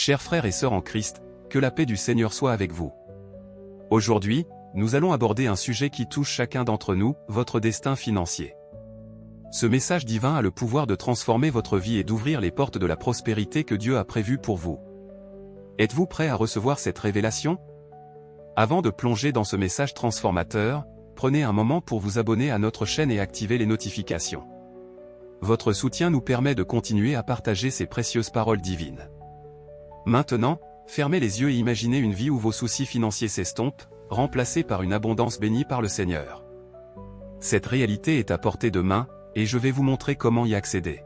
Chers frères et sœurs en Christ, que la paix du Seigneur soit avec vous. Aujourd'hui, nous allons aborder un sujet qui touche chacun d'entre nous, votre destin financier. Ce message divin a le pouvoir de transformer votre vie et d'ouvrir les portes de la prospérité que Dieu a prévues pour vous. Êtes-vous prêt à recevoir cette révélation? Avant de plonger dans ce message transformateur, prenez un moment pour vous abonner à notre chaîne et activer les notifications. Votre soutien nous permet de continuer à partager ces précieuses paroles divines. Maintenant, fermez les yeux et imaginez une vie où vos soucis financiers s'estompent, remplacés par une abondance bénie par le Seigneur. Cette réalité est à portée de main, et je vais vous montrer comment y accéder.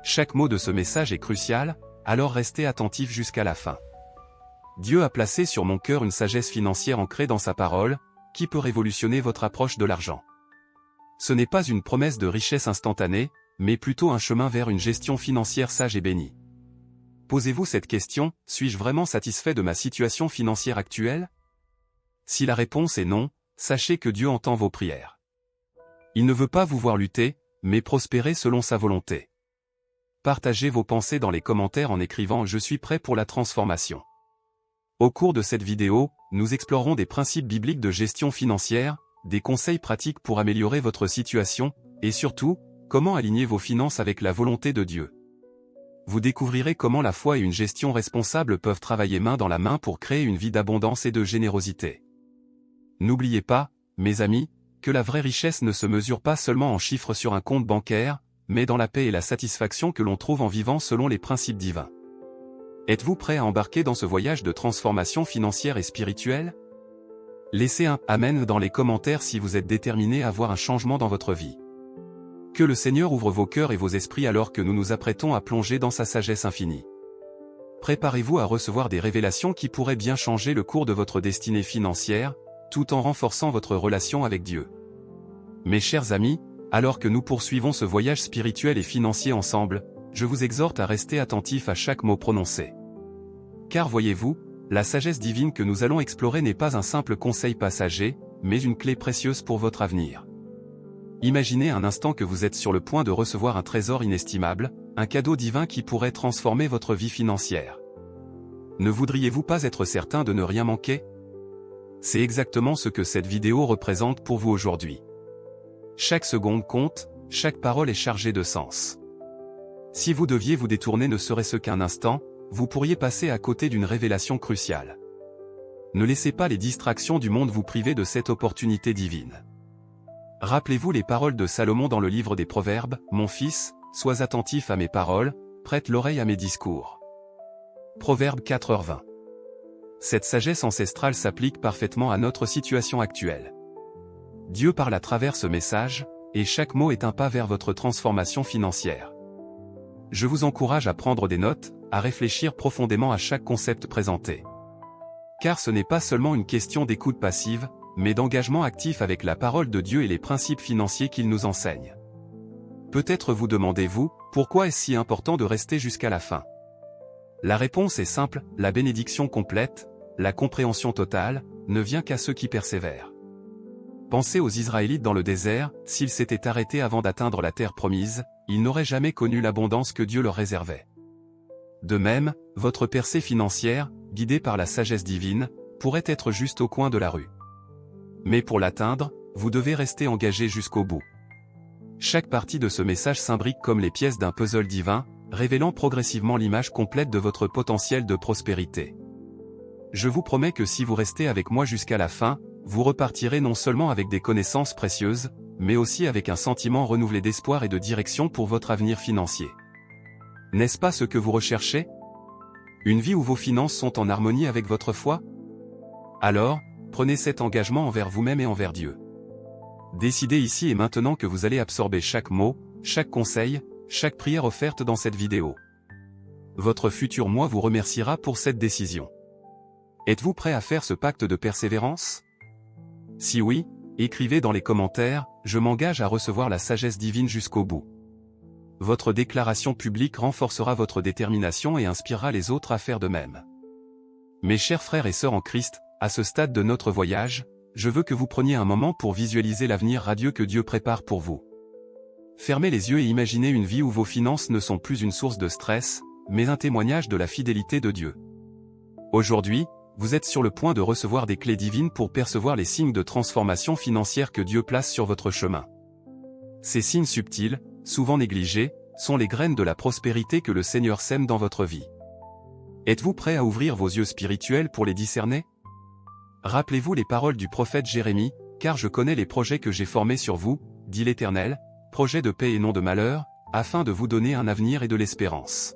Chaque mot de ce message est crucial, alors restez attentifs jusqu'à la fin. Dieu a placé sur mon cœur une sagesse financière ancrée dans sa parole, qui peut révolutionner votre approche de l'argent. Ce n'est pas une promesse de richesse instantanée, mais plutôt un chemin vers une gestion financière sage et bénie. Posez-vous cette question, suis-je vraiment satisfait de ma situation financière actuelle? Si la réponse est non, sachez que Dieu entend vos prières. Il ne veut pas vous voir lutter, mais prospérer selon sa volonté. Partagez vos pensées dans les commentaires en écrivant « Je suis prêt pour la transformation ». Au cours de cette vidéo, nous explorerons des principes bibliques de gestion financière, des conseils pratiques pour améliorer votre situation, et surtout, comment aligner vos finances avec la volonté de Dieu. Vous découvrirez comment la foi et une gestion responsable peuvent travailler main dans la main pour créer une vie d'abondance et de générosité. N'oubliez pas, mes amis, que la vraie richesse ne se mesure pas seulement en chiffres sur un compte bancaire, mais dans la paix et la satisfaction que l'on trouve en vivant selon les principes divins. Êtes-vous prêt à embarquer dans ce voyage de transformation financière et spirituelle? Laissez un « Amen » dans les commentaires si vous êtes déterminé à voir un changement dans votre vie. Que le Seigneur ouvre vos cœurs et vos esprits alors que nous nous apprêtons à plonger dans sa sagesse infinie. Préparez-vous à recevoir des révélations qui pourraient bien changer le cours de votre destinée financière, tout en renforçant votre relation avec Dieu. Mes chers amis, alors que nous poursuivons ce voyage spirituel et financier ensemble, je vous exhorte à rester attentif à chaque mot prononcé. Car voyez-vous, la sagesse divine que nous allons explorer n'est pas un simple conseil passager, mais une clé précieuse pour votre avenir. Imaginez un instant que vous êtes sur le point de recevoir un trésor inestimable, un cadeau divin qui pourrait transformer votre vie financière. Ne voudriez-vous pas être certain de ne rien manquer? C'est exactement ce que cette vidéo représente pour vous aujourd'hui. Chaque seconde compte, chaque parole est chargée de sens. Si vous deviez vous détourner ne serait-ce qu'un instant, vous pourriez passer à côté d'une révélation cruciale. Ne laissez pas les distractions du monde vous priver de cette opportunité divine. Rappelez-vous les paroles de Salomon dans le livre des Proverbes, « Mon fils, sois attentif à mes paroles, prête l'oreille à mes discours. » Proverbe 4h20. Cette sagesse ancestrale s'applique parfaitement à notre situation actuelle. Dieu parle à travers ce message, et chaque mot est un pas vers votre transformation financière. Je vous encourage à prendre des notes, à réfléchir profondément à chaque concept présenté. Car ce n'est pas seulement une question d'écoute passive, mais d'engagement actif avec la parole de Dieu et les principes financiers qu'il nous enseigne. Peut-être vous demandez-vous, pourquoi est-ce si important de rester jusqu'à la fin? La réponse est simple, la bénédiction complète, la compréhension totale, ne vient qu'à ceux qui persévèrent. Pensez aux Israélites dans le désert, s'ils s'étaient arrêtés avant d'atteindre la terre promise, ils n'auraient jamais connu l'abondance que Dieu leur réservait. De même, votre percée financière, guidée par la sagesse divine, pourrait être juste au coin de la rue. Mais pour l'atteindre, vous devez rester engagé jusqu'au bout. Chaque partie de ce message s'imbrique comme les pièces d'un puzzle divin, révélant progressivement l'image complète de votre potentiel de prospérité. Je vous promets que si vous restez avec moi jusqu'à la fin, vous repartirez non seulement avec des connaissances précieuses, mais aussi avec un sentiment renouvelé d'espoir et de direction pour votre avenir financier. N'est-ce pas ce que vous recherchez? Une vie où vos finances sont en harmonie avec votre foi? Alors, prenez cet engagement envers vous-même et envers Dieu. Décidez ici et maintenant que vous allez absorber chaque mot, chaque conseil, chaque prière offerte dans cette vidéo. Votre futur moi vous remerciera pour cette décision. Êtes-vous prêt à faire ce pacte de persévérance? Si oui, écrivez dans les commentaires « Je m'engage à recevoir la sagesse divine jusqu'au bout ». Votre déclaration publique renforcera votre détermination et inspirera les autres à faire de même. Mes chers frères et sœurs en Christ, à ce stade de notre voyage, je veux que vous preniez un moment pour visualiser l'avenir radieux que Dieu prépare pour vous. Fermez les yeux et imaginez une vie où vos finances ne sont plus une source de stress, mais un témoignage de la fidélité de Dieu. Aujourd'hui, vous êtes sur le point de recevoir des clés divines pour percevoir les signes de transformation financière que Dieu place sur votre chemin. Ces signes subtils, souvent négligés, sont les graines de la prospérité que le Seigneur sème dans votre vie. Êtes-vous prêt à ouvrir vos yeux spirituels pour les discerner? Rappelez-vous les paroles du prophète Jérémie, « Car je connais les projets que j'ai formés sur vous, dit l'Éternel, projets de paix et non de malheur, afin de vous donner un avenir et de l'espérance. »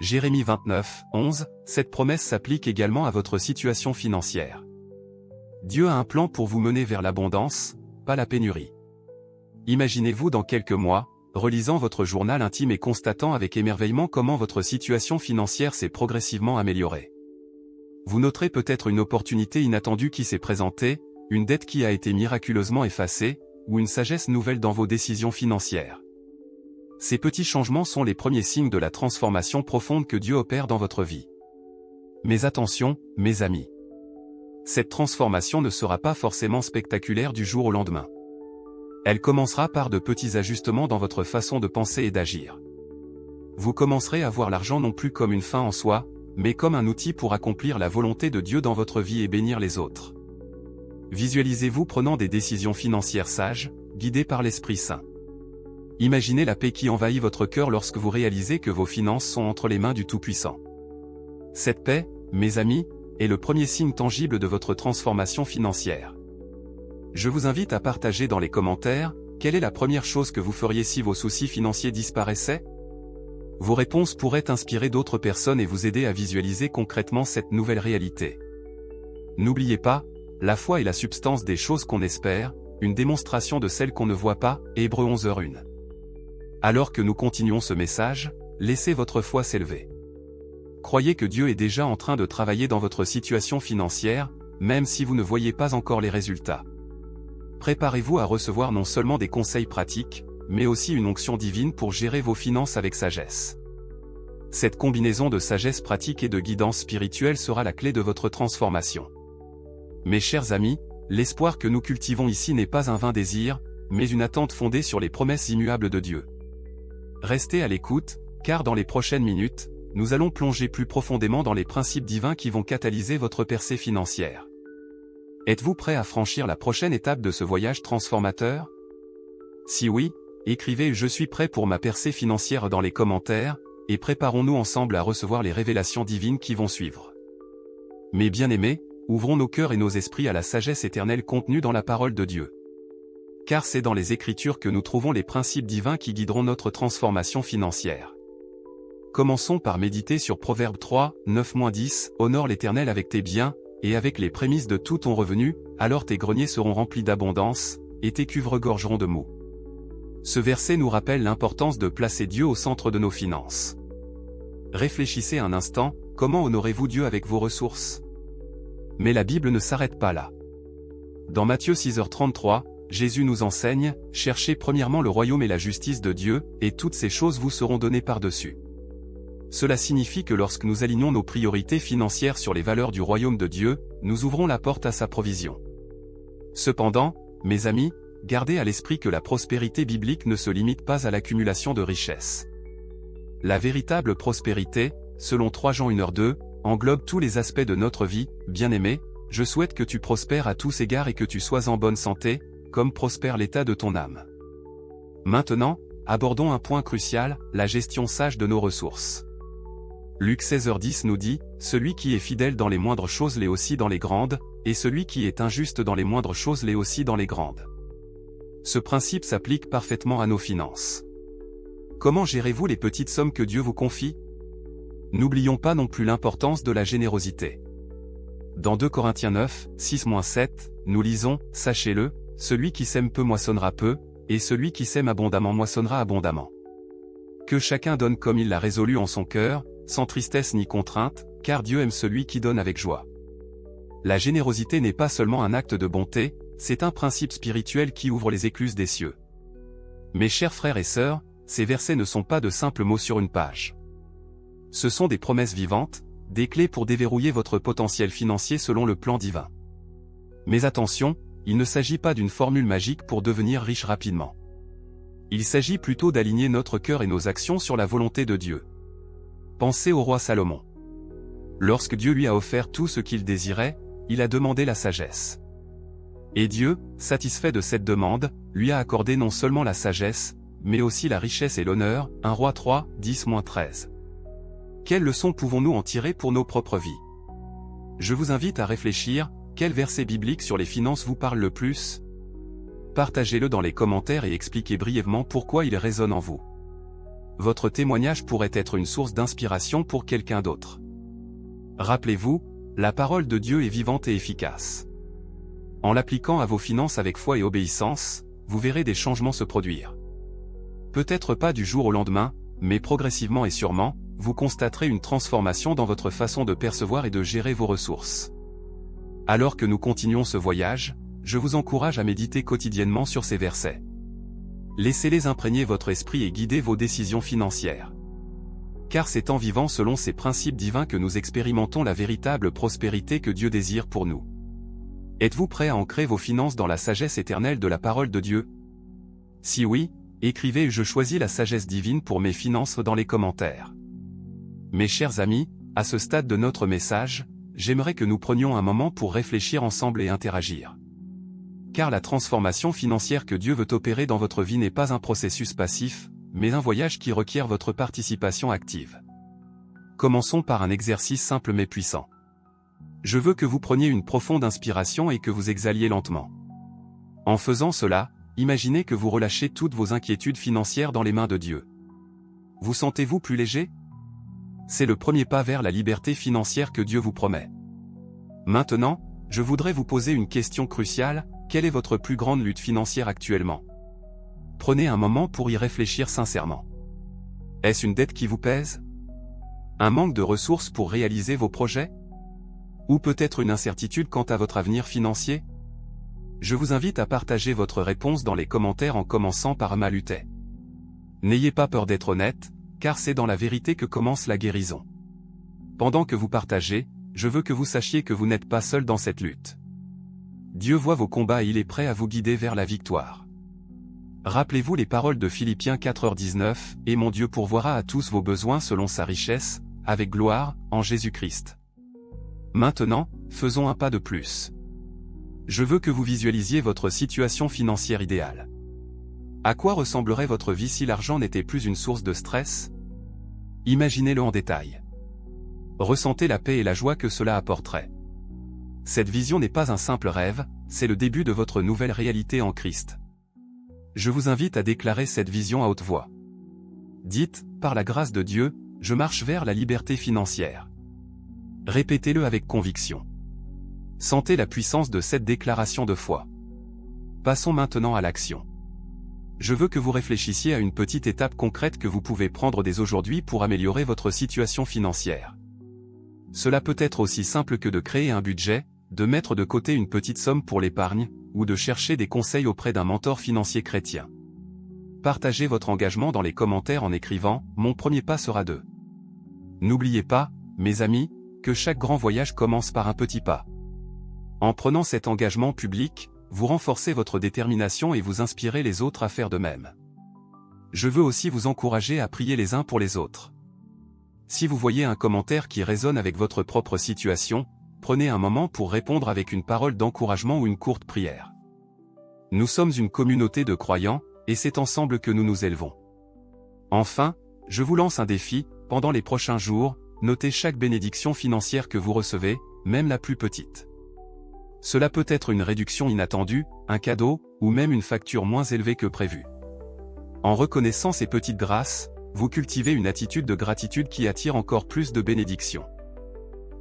Jérémie 29, 11, cette promesse s'applique également à votre situation financière. Dieu a un plan pour vous mener vers l'abondance, pas la pénurie. Imaginez-vous dans quelques mois, relisant votre journal intime et constatant avec émerveillement comment votre situation financière s'est progressivement améliorée. Vous noterez peut-être une opportunité inattendue qui s'est présentée, une dette qui a été miraculeusement effacée, ou une sagesse nouvelle dans vos décisions financières. Ces petits changements sont les premiers signes de la transformation profonde que Dieu opère dans votre vie. Mais attention, mes amis. Cette transformation ne sera pas forcément spectaculaire du jour au lendemain. Elle commencera par de petits ajustements dans votre façon de penser et d'agir. Vous commencerez à voir l'argent non plus comme une fin en soi, mais comme un outil pour accomplir la volonté de Dieu dans votre vie et bénir les autres. Visualisez-vous prenant des décisions financières sages, guidées par l'Esprit Saint. Imaginez la paix qui envahit votre cœur lorsque vous réalisez que vos finances sont entre les mains du Tout-Puissant. Cette paix, mes amis, est le premier signe tangible de votre transformation financière. Je vous invite à partager dans les commentaires, quelle est la première chose que vous feriez si vos soucis financiers disparaissaient? Vos réponses pourraient inspirer d'autres personnes et vous aider à visualiser concrètement cette nouvelle réalité. N'oubliez pas, la foi est la substance des choses qu'on espère, une démonstration de celles qu'on ne voit pas, Hébreux 11h1. Alors que nous continuons ce message, laissez votre foi s'élever. Croyez que Dieu est déjà en train de travailler dans votre situation financière, même si vous ne voyez pas encore les résultats. Préparez-vous à recevoir non seulement des conseils pratiques, mais aussi une onction divine pour gérer vos finances avec sagesse. Cette combinaison de sagesse pratique et de guidance spirituelle sera la clé de votre transformation. Mes chers amis, l'espoir que nous cultivons ici n'est pas un vain désir, mais une attente fondée sur les promesses immuables de Dieu. Restez à l'écoute, car dans les prochaines minutes, nous allons plonger plus profondément dans les principes divins qui vont catalyser votre percée financière. Êtes-vous prêt à franchir la prochaine étape de ce voyage transformateur? Si oui, écrivez « Je suis prêt pour ma percée financière » dans les commentaires, et préparons-nous ensemble à recevoir les révélations divines qui vont suivre. Mes bien-aimés, ouvrons nos cœurs et nos esprits à la sagesse éternelle contenue dans la parole de Dieu. Car c'est dans les Écritures que nous trouvons les principes divins qui guideront notre transformation financière. Commençons par méditer sur Proverbe 3, 9-10, « Honore l'Éternel avec tes biens, et avec les prémices de tout ton revenu, alors tes greniers seront remplis d'abondance, et tes cuves regorgeront de moût. » Ce verset nous rappelle l'importance de placer Dieu au centre de nos finances. Réfléchissez un instant, comment honorez-vous Dieu avec vos ressources? Mais la Bible ne s'arrête pas là. Dans Matthieu 6h33, Jésus nous enseigne, « Cherchez premièrement le royaume et la justice de Dieu, et toutes ces choses vous seront données par-dessus. » Cela signifie que lorsque nous alignons nos priorités financières sur les valeurs du royaume de Dieu, nous ouvrons la porte à sa provision. Cependant, mes amis, gardez à l'esprit que la prospérité biblique ne se limite pas à l'accumulation de richesses. La véritable prospérité, selon 3 Jean 1h2, englobe tous les aspects de notre vie. Bien-aimé, je souhaite que tu prospères à tous égards et que tu sois en bonne santé, comme prospère l'état de ton âme. Maintenant, abordons un point crucial, la gestion sage de nos ressources. Luc 16h10 nous dit, « Celui qui est fidèle dans les moindres choses l'est aussi dans les grandes, et celui qui est injuste dans les moindres choses l'est aussi dans les grandes. » Ce principe s'applique parfaitement à nos finances. Comment gérez-vous les petites sommes que Dieu vous confie? N'oublions pas non plus l'importance de la générosité. Dans 2 Corinthiens 9, 6-7, nous lisons, « Sachez-le, celui qui sème peu moissonnera peu, et celui qui sème abondamment moissonnera abondamment. Que chacun donne comme il l'a résolu en son cœur, sans tristesse ni contrainte, car Dieu aime celui qui donne avec joie. » La générosité n'est pas seulement un acte de bonté, c'est un principe spirituel qui ouvre les écluses des cieux. Mes chers frères et sœurs, ces versets ne sont pas de simples mots sur une page. Ce sont des promesses vivantes, des clés pour déverrouiller votre potentiel financier selon le plan divin. Mais attention, il ne s'agit pas d'une formule magique pour devenir riche rapidement. Il s'agit plutôt d'aligner notre cœur et nos actions sur la volonté de Dieu. Pensez au roi Salomon. Lorsque Dieu lui a offert tout ce qu'il désirait, il a demandé la sagesse. Et Dieu, satisfait de cette demande, lui a accordé non seulement la sagesse, mais aussi la richesse et l'honneur. 1 Roi 3, 10-13. Quelles leçons pouvons-nous en tirer pour nos propres vies? Je vous invite à réfléchir, quel verset biblique sur les finances vous parle le plus? Partagez-le dans les commentaires et expliquez brièvement pourquoi il résonne en vous. Votre témoignage pourrait être une source d'inspiration pour quelqu'un d'autre. Rappelez-vous, la parole de Dieu est vivante et efficace. En l'appliquant à vos finances avec foi et obéissance, vous verrez des changements se produire. Peut-être pas du jour au lendemain, mais progressivement et sûrement, vous constaterez une transformation dans votre façon de percevoir et de gérer vos ressources. Alors que nous continuons ce voyage, je vous encourage à méditer quotidiennement sur ces versets. Laissez-les imprégner votre esprit et guider vos décisions financières. Car c'est en vivant selon ces principes divins que nous expérimentons la véritable prospérité que Dieu désire pour nous. Êtes-vous prêt à ancrer vos finances dans la sagesse éternelle de la parole de Dieu? Si oui, écrivez « Je choisis la sagesse divine pour mes finances » dans les commentaires. Mes chers amis, à ce stade de notre message, j'aimerais que nous prenions un moment pour réfléchir ensemble et interagir. Car la transformation financière que Dieu veut opérer dans votre vie n'est pas un processus passif, mais un voyage qui requiert votre participation active. Commençons par un exercice simple mais puissant. Je veux que vous preniez une profonde inspiration et que vous exhaliez lentement. En faisant cela, imaginez que vous relâchez toutes vos inquiétudes financières dans les mains de Dieu. Vous sentez-vous plus léger? C'est le premier pas vers la liberté financière que Dieu vous promet. Maintenant, je voudrais vous poser une question cruciale: quelle est votre plus grande lutte financière actuellement? Prenez un moment pour y réfléchir sincèrement. Est-ce une dette qui vous pèse? Un manque de ressources pour réaliser vos projets? Ou peut-être une incertitude quant à votre avenir financier? Je vous invite à partager votre réponse dans les commentaires en commençant par « ma lutte est ». N'ayez pas peur d'être honnête, car c'est dans la vérité que commence la guérison. Pendant que vous partagez, je veux que vous sachiez que vous n'êtes pas seul dans cette lutte. Dieu voit vos combats et il est prêt à vous guider vers la victoire. Rappelez-vous les paroles de Philippiens 4h19, « Et mon Dieu pourvoira à tous vos besoins selon sa richesse, avec gloire, en Jésus-Christ. » Maintenant, faisons un pas de plus. Je veux que vous visualisiez votre situation financière idéale. À quoi ressemblerait votre vie si l'argent n'était plus une source de stress? Imaginez-le en détail. Ressentez la paix et la joie que cela apporterait. Cette vision n'est pas un simple rêve, c'est le début de votre nouvelle réalité en Christ. Je vous invite à déclarer cette vision à haute voix. Dites, par la grâce de Dieu, je marche vers la liberté financière. Répétez-le avec conviction. Sentez la puissance de cette déclaration de foi. Passons maintenant à l'action. Je veux que vous réfléchissiez à une petite étape concrète que vous pouvez prendre dès aujourd'hui pour améliorer votre situation financière. Cela peut être aussi simple que de créer un budget, de mettre de côté une petite somme pour l'épargne, ou de chercher des conseils auprès d'un mentor financier chrétien. Partagez votre engagement dans les commentaires en écrivant « Mon premier pas sera de ». N'oubliez pas, mes amis, que chaque grand voyage commence par un petit pas. En prenant cet engagement public, vous renforcez votre détermination et vous inspirez les autres à faire de même. Je veux aussi vous encourager à prier les uns pour les autres. Si vous voyez un commentaire qui résonne avec votre propre situation, prenez un moment pour répondre avec une parole d'encouragement ou une courte prière. Nous sommes une communauté de croyants, et c'est ensemble que nous nous élevons. Enfin, je vous lance un défi: pendant les prochains jours, notez chaque bénédiction financière que vous recevez, même la plus petite. Cela peut être une réduction inattendue, un cadeau, ou même une facture moins élevée que prévu. En reconnaissant ces petites grâces, vous cultivez une attitude de gratitude qui attire encore plus de bénédictions.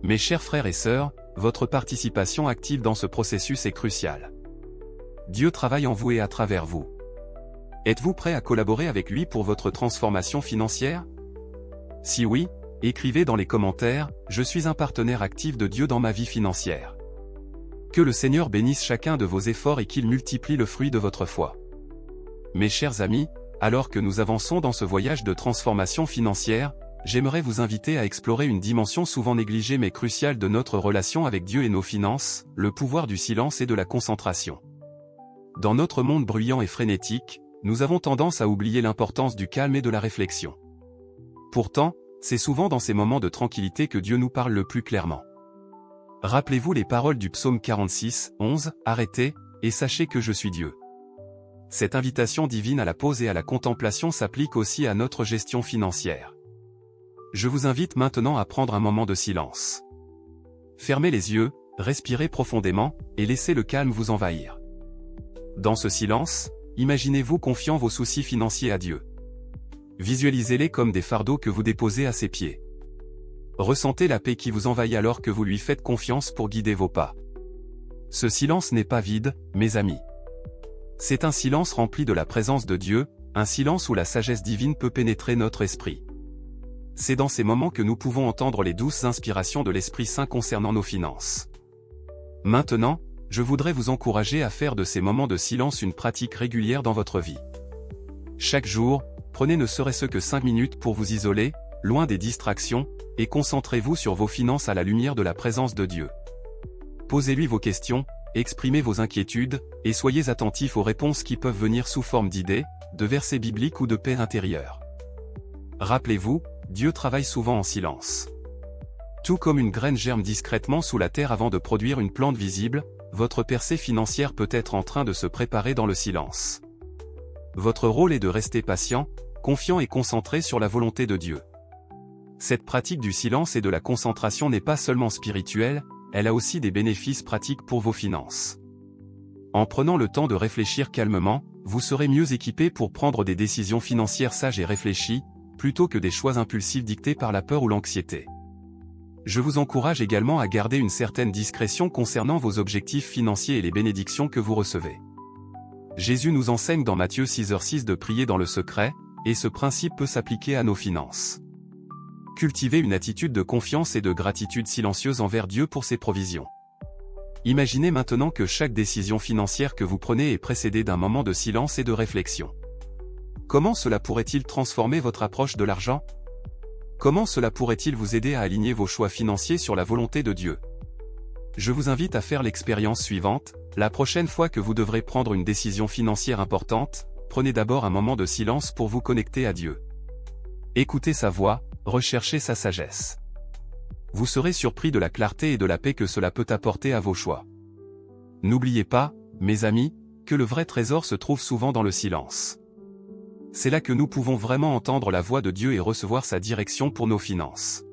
Mes chers frères et sœurs, votre participation active dans ce processus est cruciale. Dieu travaille en vous et à travers vous. Êtes-vous prêt à collaborer avec lui pour votre transformation financière? Si oui, écrivez dans les commentaires « Je suis un partenaire actif de Dieu dans ma vie financière ». Que le Seigneur bénisse chacun de vos efforts et qu'il multiplie le fruit de votre foi. Mes chers amis, alors que nous avançons dans ce voyage de transformation financière, j'aimerais vous inviter à explorer une dimension souvent négligée mais cruciale de notre relation avec Dieu et nos finances, le pouvoir du silence et de la concentration. Dans notre monde bruyant et frénétique, nous avons tendance à oublier l'importance du calme et de la réflexion. Pourtant, c'est souvent dans ces moments de tranquillité que Dieu nous parle le plus clairement. Rappelez-vous les paroles du psaume 46, 11, « Arrêtez, et sachez que je suis Dieu ». Cette invitation divine à la pause et à la contemplation s'applique aussi à notre gestion financière. Je vous invite maintenant à prendre un moment de silence. Fermez les yeux, respirez profondément, et laissez le calme vous envahir. Dans ce silence, imaginez-vous confiant vos soucis financiers à Dieu. Visualisez-les comme des fardeaux que vous déposez à ses pieds. Ressentez la paix qui vous envahit alors que vous lui faites confiance pour guider vos pas. Ce silence n'est pas vide, mes amis. C'est un silence rempli de la présence de Dieu, un silence où la sagesse divine peut pénétrer notre esprit. C'est dans ces moments que nous pouvons entendre les douces inspirations de l'Esprit Saint concernant nos finances. Maintenant, je voudrais vous encourager à faire de ces moments de silence une pratique régulière dans votre vie. Chaque jour, prenez ne serait-ce que 5 minutes pour vous isoler, loin des distractions, et concentrez-vous sur vos finances à la lumière de la présence de Dieu. Posez-lui vos questions, exprimez vos inquiétudes, et soyez attentifs aux réponses qui peuvent venir sous forme d'idées, de versets bibliques ou de paix intérieure. Rappelez-vous, Dieu travaille souvent en silence. Tout comme une graine germe discrètement sous la terre avant de produire une plante visible, votre percée financière peut être en train de se préparer dans le silence. Votre rôle est de rester patient, confiant et concentré sur la volonté de Dieu. Cette pratique du silence et de la concentration n'est pas seulement spirituelle, elle a aussi des bénéfices pratiques pour vos finances. En prenant le temps de réfléchir calmement, vous serez mieux équipé pour prendre des décisions financières sages et réfléchies, plutôt que des choix impulsifs dictés par la peur ou l'anxiété. Je vous encourage également à garder une certaine discrétion concernant vos objectifs financiers et les bénédictions que vous recevez. Jésus nous enseigne dans Matthieu 6h6 de prier dans le secret, et ce principe peut s'appliquer à nos finances. Cultivez une attitude de confiance et de gratitude silencieuse envers Dieu pour ses provisions. Imaginez maintenant que chaque décision financière que vous prenez est précédée d'un moment de silence et de réflexion. Comment cela pourrait-il transformer votre approche de l'argent ? Comment cela pourrait-il vous aider à aligner vos choix financiers sur la volonté de Dieu ? Je vous invite à faire l'expérience suivante, la prochaine fois que vous devrez prendre une décision financière importante, prenez d'abord un moment de silence pour vous connecter à Dieu. Écoutez sa voix, recherchez sa sagesse. Vous serez surpris de la clarté et de la paix que cela peut apporter à vos choix. N'oubliez pas, mes amis, que le vrai trésor se trouve souvent dans le silence. C'est là que nous pouvons vraiment entendre la voix de Dieu et recevoir sa direction pour nos finances.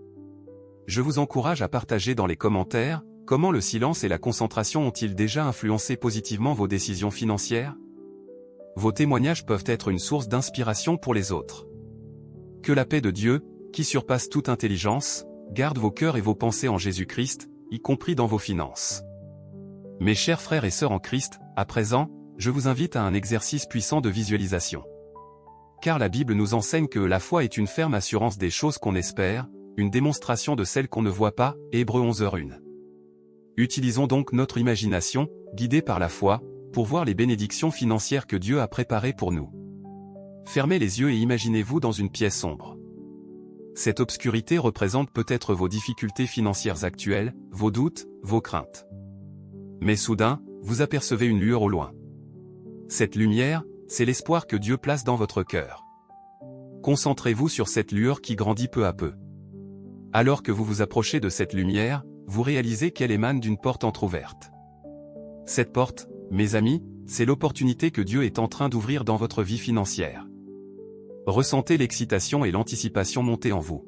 Je vous encourage à partager dans les commentaires, comment le silence et la concentration ont-ils déjà influencé positivement vos décisions financières ? Vos témoignages peuvent être une source d'inspiration pour les autres. Que la paix de Dieu, qui surpasse toute intelligence, garde vos cœurs et vos pensées en Jésus-Christ, y compris dans vos finances. Mes chers frères et sœurs en Christ, à présent, je vous invite à un exercice puissant de visualisation. Car la Bible nous enseigne que la foi est une ferme assurance des choses qu'on espère, une démonstration de celles qu'on ne voit pas, Hébreux 11h1. Utilisons donc notre imagination, guidée par la foi, pour voir les bénédictions financières que Dieu a préparées pour nous. Fermez les yeux et imaginez-vous dans une pièce sombre. Cette obscurité représente peut-être vos difficultés financières actuelles, vos doutes, vos craintes. Mais soudain, vous apercevez une lueur au loin. Cette lumière, c'est l'espoir que Dieu place dans votre cœur. Concentrez-vous sur cette lueur qui grandit peu à peu. Alors que vous vous approchez de cette lumière, vous réalisez qu'elle émane d'une porte entr'ouverte. Cette porte, mes amis, c'est l'opportunité que Dieu est en train d'ouvrir dans votre vie financière. Ressentez l'excitation et l'anticipation monter en vous.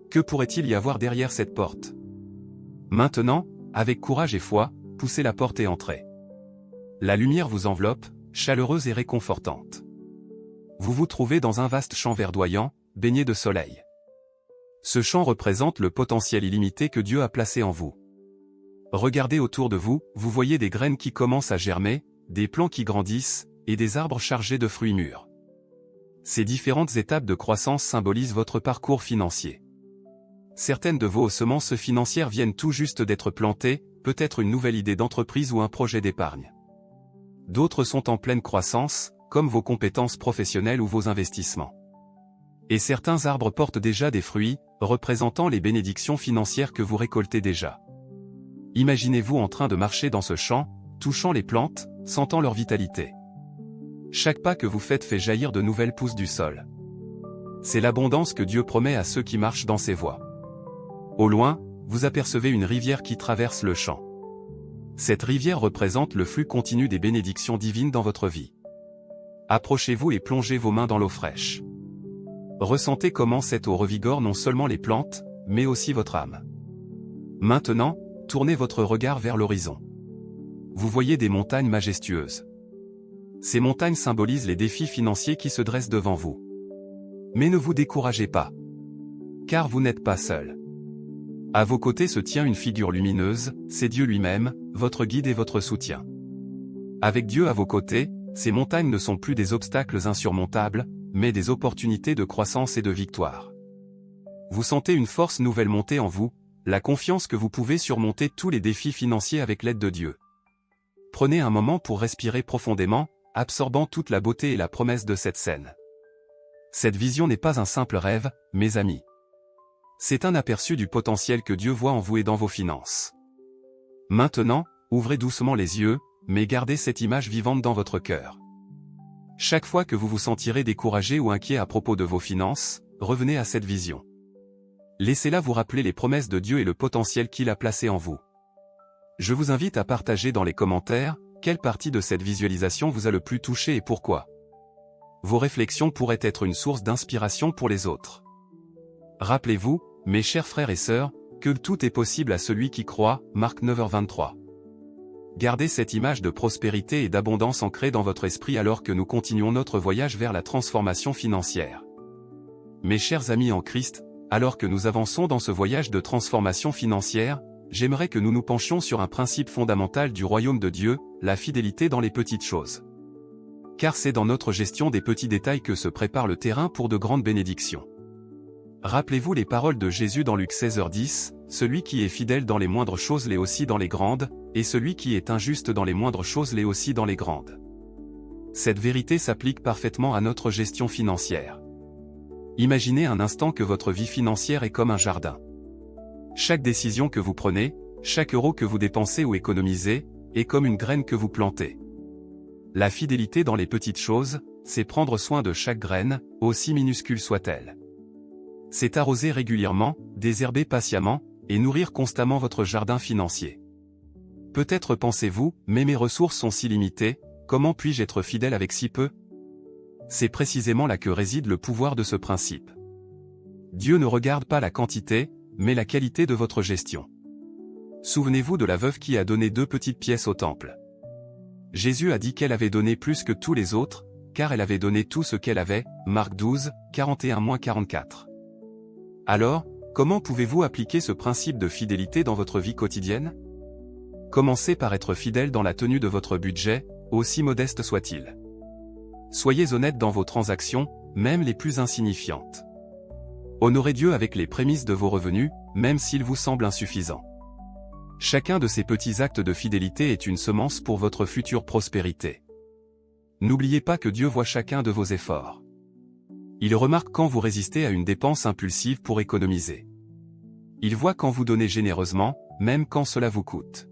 Que pourrait-il y avoir derrière cette porte ? Maintenant, avec courage et foi, poussez la porte et entrez. La lumière vous enveloppe, chaleureuse et réconfortante. Vous vous trouvez dans un vaste champ verdoyant, baigné de soleil. Ce champ représente le potentiel illimité que Dieu a placé en vous. Regardez autour de vous, vous voyez des graines qui commencent à germer, des plants qui grandissent, et des arbres chargés de fruits mûrs. Ces différentes étapes de croissance symbolisent votre parcours financier. Certaines de vos semences financières viennent tout juste d'être plantées, peut-être une nouvelle idée d'entreprise ou un projet d'épargne. D'autres sont en pleine croissance, comme vos compétences professionnelles ou vos investissements. Et certains arbres portent déjà des fruits, représentant les bénédictions financières que vous récoltez déjà. Imaginez-vous en train de marcher dans ce champ, touchant les plantes, sentant leur vitalité. Chaque pas que vous faites fait jaillir de nouvelles pousses du sol. C'est l'abondance que Dieu promet à ceux qui marchent dans ses voies. Au loin, vous apercevez une rivière qui traverse le champ. Cette rivière représente le flux continu des bénédictions divines dans votre vie. Approchez-vous et plongez vos mains dans l'eau fraîche. Ressentez comment cette eau revigore non seulement les plantes, mais aussi votre âme. Maintenant, tournez votre regard vers l'horizon. Vous voyez des montagnes majestueuses. Ces montagnes symbolisent les défis financiers qui se dressent devant vous. Mais ne vous découragez pas. Car vous n'êtes pas seul. À vos côtés se tient une figure lumineuse, c'est Dieu lui-même, votre guide et votre soutien. Avec Dieu à vos côtés, ces montagnes ne sont plus des obstacles insurmontables, mais des opportunités de croissance et de victoire. Vous sentez une force nouvelle monter en vous, la confiance que vous pouvez surmonter tous les défis financiers avec l'aide de Dieu. Prenez un moment pour respirer profondément, absorbant toute la beauté et la promesse de cette scène. Cette vision n'est pas un simple rêve, mes amis. C'est un aperçu du potentiel que Dieu voit en vous et dans vos finances. Maintenant, ouvrez doucement les yeux, mais gardez cette image vivante dans votre cœur. Chaque fois que vous vous sentirez découragé ou inquiet à propos de vos finances, revenez à cette vision. Laissez-la vous rappeler les promesses de Dieu et le potentiel qu'il a placé en vous. Je vous invite à partager dans les commentaires, quelle partie de cette visualisation vous a le plus touché et pourquoi. Vos réflexions pourraient être une source d'inspiration pour les autres. Rappelez-vous, mes chers frères et sœurs, que tout est possible à celui qui croit, Marc 9h23. Gardez cette image de prospérité et d'abondance ancrée dans votre esprit alors que nous continuons notre voyage vers la transformation financière. Mes chers amis en Christ, alors que nous avançons dans ce voyage de transformation financière, j'aimerais que nous nous penchions sur un principe fondamental du royaume de Dieu, la fidélité dans les petites choses. Car c'est dans notre gestion des petits détails que se prépare le terrain pour de grandes bénédictions. Rappelez-vous les paroles de Jésus dans Luc 16h10, « Celui qui est fidèle dans les moindres choses l'est aussi dans les grandes, et celui qui est injuste dans les moindres choses l'est aussi dans les grandes. » Cette vérité s'applique parfaitement à notre gestion financière. Imaginez un instant que votre vie financière est comme un jardin. Chaque décision que vous prenez, chaque euro que vous dépensez ou économisez, est comme une graine que vous plantez. La fidélité dans les petites choses, c'est prendre soin de chaque graine, aussi minuscule soit-elle. C'est arroser régulièrement, désherber patiemment, et nourrir constamment votre jardin financier. Peut-être pensez-vous, mais mes ressources sont si limitées, comment puis-je être fidèle avec si peu? C'est précisément là que réside le pouvoir de ce principe. Dieu ne regarde pas la quantité, mais la qualité de votre gestion. Souvenez-vous de la veuve qui a donné 2 petites pièces au temple. Jésus a dit qu'elle avait donné plus que tous les autres, car elle avait donné tout ce qu'elle avait, Marc 12, 41-44. Alors, comment pouvez-vous appliquer ce principe de fidélité dans votre vie quotidienne? Commencez par être fidèle dans la tenue de votre budget, aussi modeste soit-il. Soyez honnête dans vos transactions, même les plus insignifiantes. Honorez Dieu avec les prémices de vos revenus, même s'ils vous semblent insuffisants. Chacun de ces petits actes de fidélité est une semence pour votre future prospérité. N'oubliez pas que Dieu voit chacun de vos efforts. Il remarque quand vous résistez à une dépense impulsive pour économiser. Il voit quand vous donnez généreusement, même quand cela vous coûte.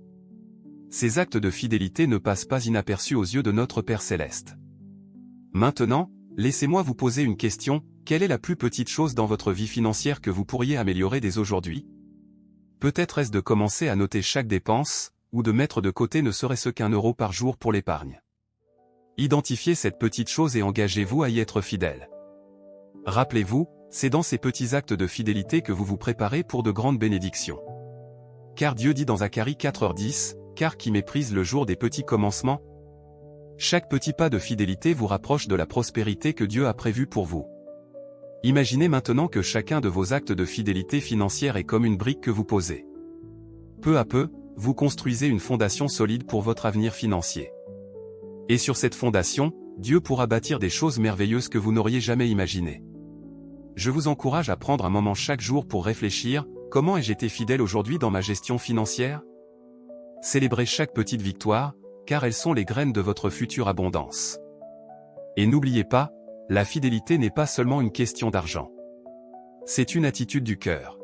Ces actes de fidélité ne passent pas inaperçus aux yeux de notre Père Céleste. Maintenant, laissez-moi vous poser une question, quelle est la plus petite chose dans votre vie financière que vous pourriez améliorer dès aujourd'hui? Peut-être est-ce de commencer à noter chaque dépense, ou de mettre de côté ne serait-ce qu'1 euro par jour pour l'épargne. Identifiez cette petite chose et engagez-vous à y être fidèle. Rappelez-vous, c'est dans ces petits actes de fidélité que vous vous préparez pour de grandes bénédictions. Car Dieu dit dans Zacharie 4h10, « Car qui méprise le jour des petits commencements ?» Chaque petit pas de fidélité vous rapproche de la prospérité que Dieu a prévue pour vous. Imaginez maintenant que chacun de vos actes de fidélité financière est comme une brique que vous posez. Peu à peu, vous construisez une fondation solide pour votre avenir financier. Et sur cette fondation, Dieu pourra bâtir des choses merveilleuses que vous n'auriez jamais imaginées. Je vous encourage à prendre un moment chaque jour pour réfléchir, comment ai-je été fidèle aujourd'hui dans ma gestion financière? Célébrez chaque petite victoire, car elles sont les graines de votre future abondance. Et n'oubliez pas, la fidélité n'est pas seulement une question d'argent. C'est une attitude du cœur.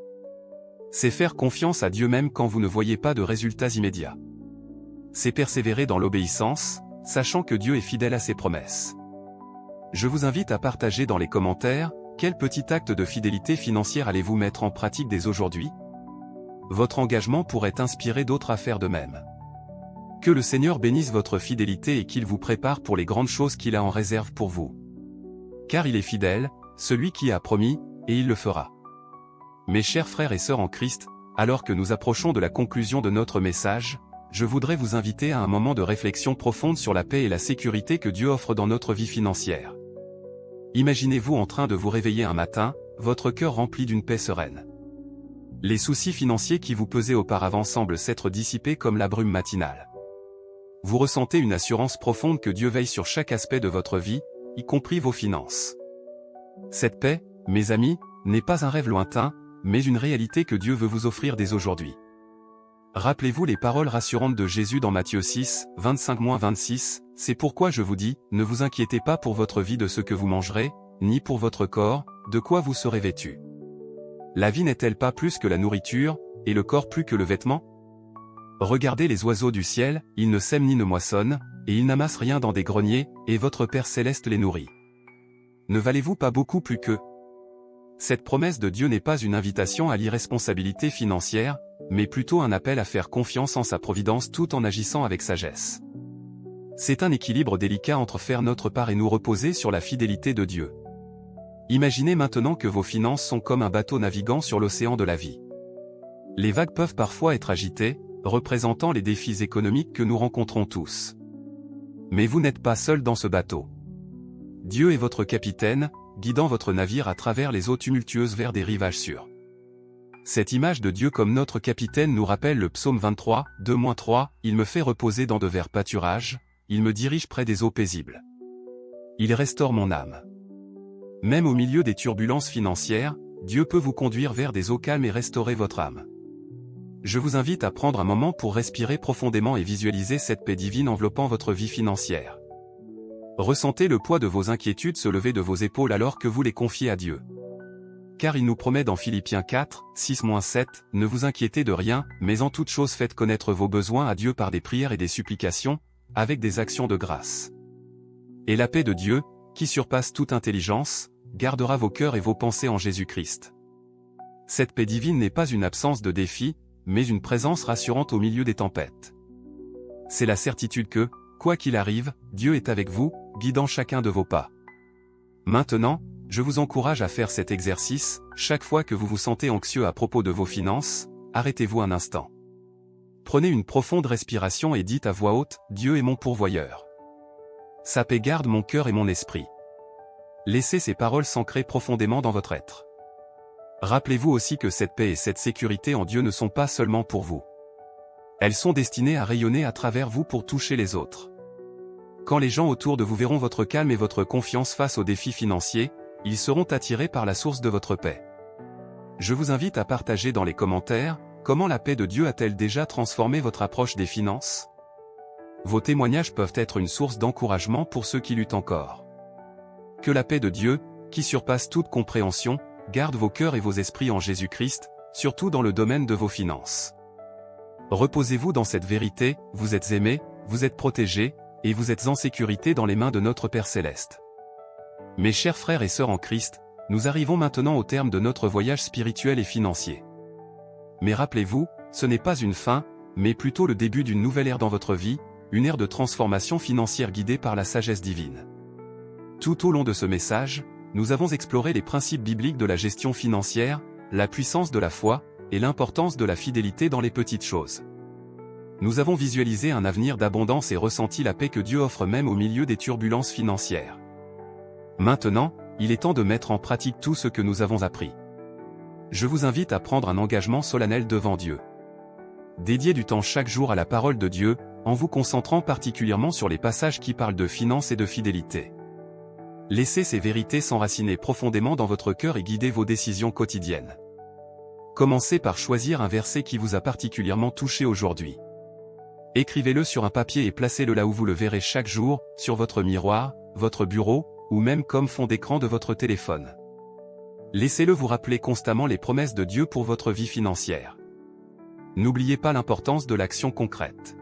C'est faire confiance à Dieu même quand vous ne voyez pas de résultats immédiats. C'est persévérer dans l'obéissance, sachant que Dieu est fidèle à ses promesses. Je vous invite à partager dans les commentaires, Quel petit acte de fidélité financière allez-vous mettre en pratique dès aujourd'hui? Votre engagement pourrait inspirer d'autres à faire de même. Que le Seigneur bénisse votre fidélité et qu'il vous prépare pour les grandes choses qu'il a en réserve pour vous. Car il est fidèle, celui qui a promis, et il le fera. Mes chers frères et sœurs en Christ, alors que nous approchons de la conclusion de notre message, je voudrais vous inviter à un moment de réflexion profonde sur la paix et la sécurité que Dieu offre dans notre vie financière. Imaginez-vous en train de vous réveiller un matin, votre cœur rempli d'une paix sereine. Les soucis financiers qui vous pesaient auparavant semblent s'être dissipés comme la brume matinale. Vous ressentez une assurance profonde que Dieu veille sur chaque aspect de votre vie, y compris vos finances. Cette paix, mes amis, n'est pas un rêve lointain, mais une réalité que Dieu veut vous offrir dès aujourd'hui. Rappelez-vous les paroles rassurantes de Jésus dans Matthieu 6, 25-26, « C'est pourquoi je vous dis, ne vous inquiétez pas pour votre vie de ce que vous mangerez, ni pour votre corps, de quoi vous serez vêtus. La vie n'est-elle pas plus que la nourriture, et le corps plus que le vêtement? Regardez les oiseaux du ciel, ils ne sèment ni ne moissonnent, et ils n'amassent rien dans des greniers, et votre Père céleste les nourrit. Ne valez-vous pas beaucoup plus qu'eux? » Cette promesse de Dieu n'est pas une invitation à l'irresponsabilité financière, mais plutôt un appel à faire confiance en sa providence tout en agissant avec sagesse. C'est un équilibre délicat entre faire notre part et nous reposer sur la fidélité de Dieu. Imaginez maintenant que vos finances sont comme un bateau naviguant sur l'océan de la vie. Les vagues peuvent parfois être agitées, représentant les défis économiques que nous rencontrons tous. Mais vous n'êtes pas seul dans ce bateau. Dieu est votre capitaine, guidant votre navire à travers les eaux tumultueuses vers des rivages sûrs. Cette image de Dieu comme notre capitaine nous rappelle le psaume 23, 2-3, « Il me fait reposer dans de verts pâturages, il me dirige près des eaux paisibles. Il restaure mon âme. » Même au milieu des turbulences financières, Dieu peut vous conduire vers des eaux calmes et restaurer votre âme. Je vous invite à prendre un moment pour respirer profondément et visualiser cette paix divine enveloppant votre vie financière. Ressentez le poids de vos inquiétudes se lever de vos épaules alors que vous les confiez à Dieu. Car il nous promet dans Philippiens 4, 6-7, « Ne vous inquiétez de rien, mais en toute chose faites connaître vos besoins à Dieu par des prières et des supplications, avec des actions de grâce. Et la paix de Dieu, qui surpasse toute intelligence, gardera vos cœurs et vos pensées en Jésus-Christ. » Cette paix divine n'est pas une absence de défis, mais une présence rassurante au milieu des tempêtes. C'est la certitude que, quoi qu'il arrive, Dieu est avec vous, guidant chacun de vos pas. Maintenant, je vous encourage à faire cet exercice, chaque fois que vous vous sentez anxieux à propos de vos finances, arrêtez-vous un instant. Prenez une profonde respiration et dites à voix haute, « Dieu est mon pourvoyeur. Sa paix garde mon cœur et mon esprit. » Laissez ces paroles s'ancrer profondément dans votre être. Rappelez-vous aussi que cette paix et cette sécurité en Dieu ne sont pas seulement pour vous. Elles sont destinées à rayonner à travers vous pour toucher les autres. Quand les gens autour de vous verront votre calme et votre confiance face aux défis financiers, ils seront attirés par la source de votre paix. Je vous invite à partager dans les commentaires, comment la paix de Dieu a-t-elle déjà transformé votre approche des finances? Vos témoignages peuvent être une source d'encouragement pour ceux qui luttent encore. Que la paix de Dieu, qui surpasse toute compréhension, garde vos cœurs et vos esprits en Jésus-Christ, surtout dans le domaine de vos finances. Reposez-vous dans cette vérité, vous êtes aimés, vous êtes protégés, et vous êtes en sécurité dans les mains de notre Père Céleste. Mes chers frères et sœurs en Christ, nous arrivons maintenant au terme de notre voyage spirituel et financier. Mais rappelez-vous, ce n'est pas une fin, mais plutôt le début d'une nouvelle ère dans votre vie, une ère de transformation financière guidée par la sagesse divine. Tout au long de ce message, nous avons exploré les principes bibliques de la gestion financière, la puissance de la foi, et l'importance de la fidélité dans les petites choses. Nous avons visualisé un avenir d'abondance et ressenti la paix que Dieu offre même au milieu des turbulences financières. Maintenant, il est temps de mettre en pratique tout ce que nous avons appris. Je vous invite à prendre un engagement solennel devant Dieu. Dédiez du temps chaque jour à la parole de Dieu, en vous concentrant particulièrement sur les passages qui parlent de finances et de fidélité. Laissez ces vérités s'enraciner profondément dans votre cœur et guider vos décisions quotidiennes. Commencez par choisir un verset qui vous a particulièrement touché aujourd'hui. Écrivez-le sur un papier et placez-le là où vous le verrez chaque jour, sur votre miroir, votre bureau, ou même comme fond d'écran de votre téléphone. Laissez-le vous rappeler constamment les promesses de Dieu pour votre vie financière. N'oubliez pas l'importance de l'action concrète.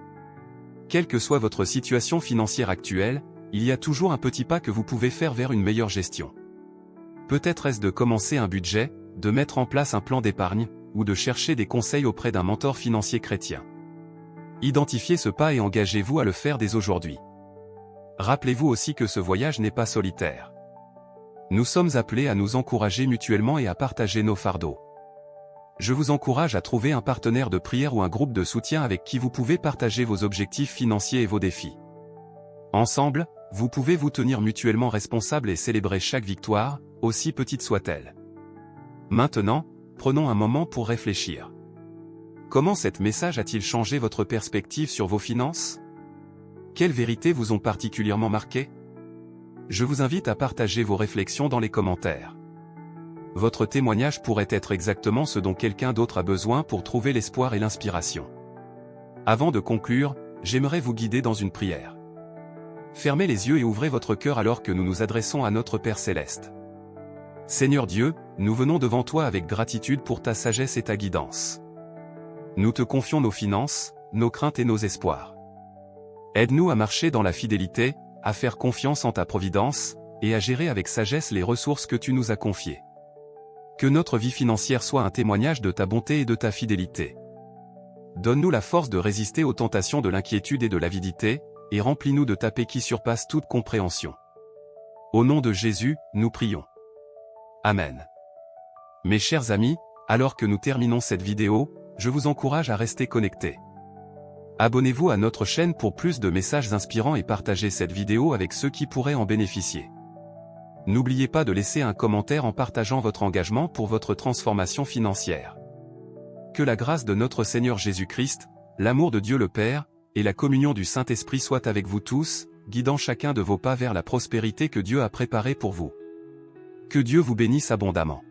Quelle que soit votre situation financière actuelle, il y a toujours un petit pas que vous pouvez faire vers une meilleure gestion. Peut-être est-ce de commencer un budget, de mettre en place un plan d'épargne, ou de chercher des conseils auprès d'un mentor financier chrétien. Identifiez ce pas et engagez-vous à le faire dès aujourd'hui. Rappelez-vous aussi que ce voyage n'est pas solitaire. Nous sommes appelés à nous encourager mutuellement et à partager nos fardeaux. Je vous encourage à trouver un partenaire de prière ou un groupe de soutien avec qui vous pouvez partager vos objectifs financiers et vos défis. Ensemble, vous pouvez vous tenir mutuellement responsables et célébrer chaque victoire, aussi petite soit-elle. Maintenant, prenons un moment pour réfléchir. Comment cet message a-t-il changé votre perspective sur vos finances? Quelles vérités vous ont particulièrement marqué? Je vous invite à partager vos réflexions dans les commentaires. Votre témoignage pourrait être exactement ce dont quelqu'un d'autre a besoin pour trouver l'espoir et l'inspiration. Avant de conclure, j'aimerais vous guider dans une prière. Fermez les yeux et ouvrez votre cœur alors que nous nous adressons à notre Père Céleste. Seigneur Dieu, nous venons devant toi avec gratitude pour ta sagesse et ta guidance. Nous te confions nos finances, nos craintes et nos espoirs. Aide-nous à marcher dans la fidélité, à faire confiance en ta providence, et à gérer avec sagesse les ressources que tu nous as confiées. Que notre vie financière soit un témoignage de ta bonté et de ta fidélité. Donne-nous la force de résister aux tentations de l'inquiétude et de l'avidité, et remplis-nous de ta paix qui surpasse toute compréhension. Au nom de Jésus, nous prions. Amen. Mes chers amis, alors que nous terminons cette vidéo, je vous encourage à rester connectés. Abonnez-vous à notre chaîne pour plus de messages inspirants et partagez cette vidéo avec ceux qui pourraient en bénéficier. N'oubliez pas de laisser un commentaire en partageant votre engagement pour votre transformation financière. Que la grâce de notre Seigneur Jésus-Christ, l'amour de Dieu le Père, et la communion du Saint-Esprit soient avec vous tous, guidant chacun de vos pas vers la prospérité que Dieu a préparée pour vous. Que Dieu vous bénisse abondamment.